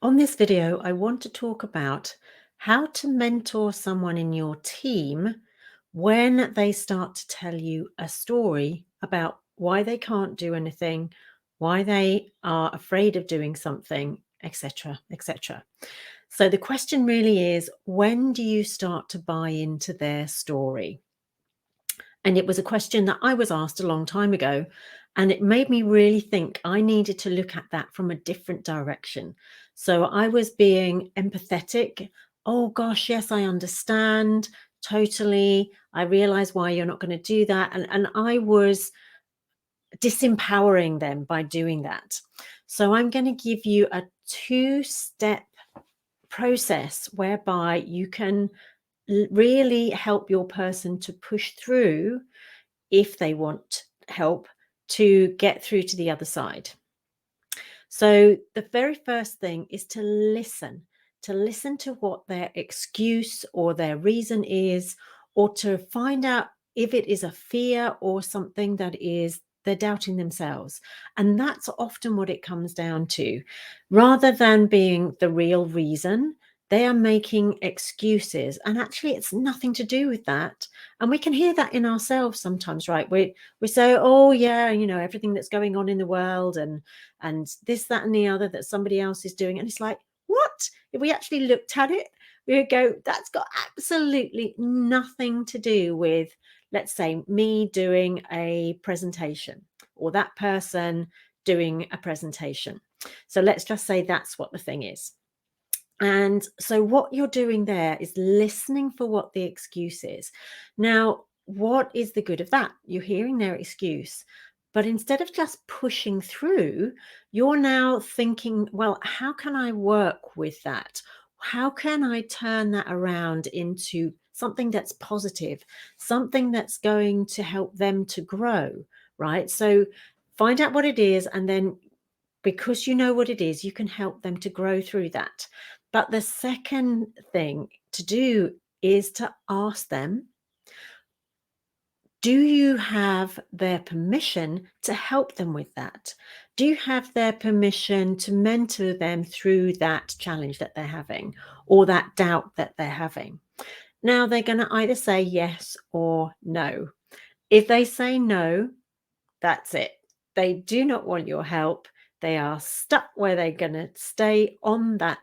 On this video, I want to talk about how to mentor someone in your team when they start to tell you a story about why they can't do anything, why they are afraid of doing something, etc., etc. So the question really is, when do you start to buy into their story? And it was a question that I was asked a long time ago, and it made me really think I needed to look at that from a different direction. So I was being empathetic. Oh gosh, yes, I understand totally. I realize why you're not going to do that. And I was disempowering them by doing that. So I'm going to give you a 2-step process whereby you can really help your person to push through, if they want help, to get through to the other side. So the very first thing is to listen to what their excuse or their reason is, or to find out if it is a fear or something that is they're doubting themselves. And that's often what it comes down to. Rather than being the real reason, they are making excuses. And actually, it's nothing to do with that. And we can hear that in ourselves sometimes, right? We say, oh yeah, everything that's going on in the world and this, that, and the other that somebody else is doing. And it's like, what? If we actually looked at it, we would go, that's got absolutely nothing to do with, let's say, me doing a presentation or that person doing a presentation. So let's just say that's what the thing is. And so what you're doing there is listening for what the excuse is. Now, what is the good of that? You're hearing their excuse, but instead of just pushing through, you're now thinking, well, how can I work with that? How can I turn that around into something that's positive, something that's going to help them to grow, right? So find out what it is, and then because you know what it is, you can help them to grow through that. But the second thing to do is to ask them, do you have their permission to help them with that? Do you have their permission to mentor them through that challenge that they're having or that doubt that they're having? Now, they're going to either say yes or no. If they say no, that's it. They do not want your help. They are stuck where they're going to stay on that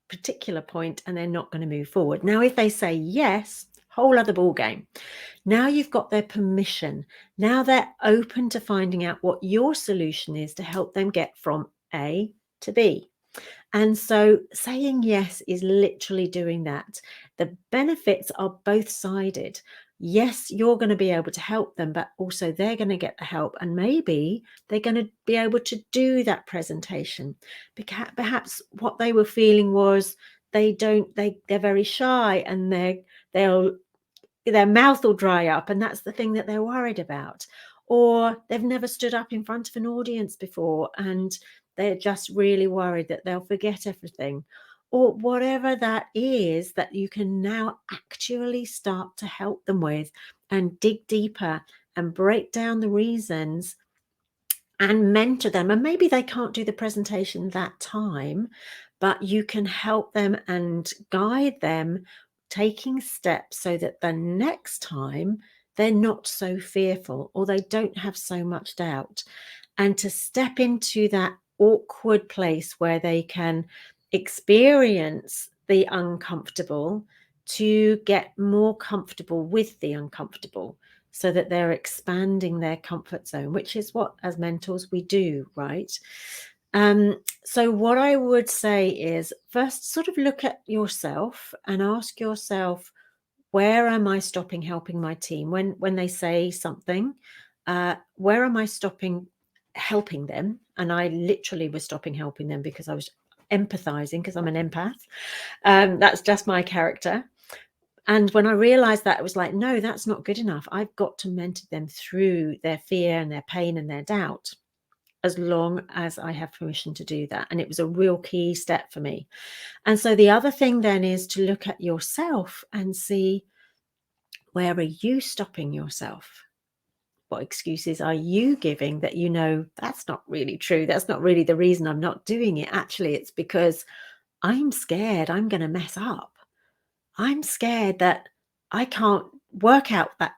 particular point and they're not going to move forward. Now, if they say yes, whole other ball game. Now you've got their permission. Now they're open to finding out what your solution is to help them get from A to B. And so saying yes is literally doing that. The benefits are both sided. Yes, you're going to be able to help them, but also they're going to get the help. And maybe they're going to be able to do that presentation. Perhaps what they were feeling was they're very shy and their mouth will dry up, and that's the thing that they're worried about. Or they've never stood up in front of an audience before and they're just really worried that they'll forget everything. Or whatever that is that you can now actually start to help them with, and dig deeper and break down the reasons and mentor them. And maybe they can't do the presentation that time, but you can help them and guide them, taking steps so that the next time they're not so fearful or they don't have so much doubt. And to step into that awkward place where they can experience the uncomfortable to get more comfortable with the uncomfortable, so that they're expanding their comfort zone, which is what, as mentors, we do, right? So what I would say is, first, sort of look at yourself and ask yourself, where am I stopping helping my team? When they say something, where am I stopping helping them? And I literally was stopping helping them because I was empathizing, because I'm an empath. That's just my character. And when I realized that, it was like, no, that's not good enough. I've got to mentor them through their fear and their pain and their doubt, as long as I have permission to do that. And it was a real key step for me. And so the other thing then is to look at yourself and see, where are you stopping yourself? What excuses are you giving that you know that's not really true? That's not really the reason I'm not doing it. Actually, it's because I'm scared I'm going to mess up. I'm scared that I can't work out that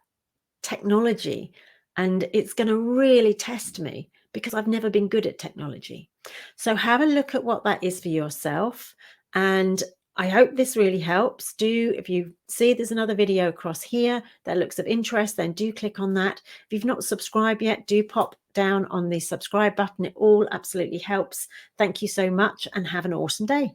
technology and it's going to really test me because I've never been good at technology. So have a look at what that is for yourself. And I hope this really helps. If you see there's another video across here that looks of interest, then do click on that. If you've not subscribed yet, do pop down on the subscribe button. It all absolutely helps. Thank you so much and have an awesome day.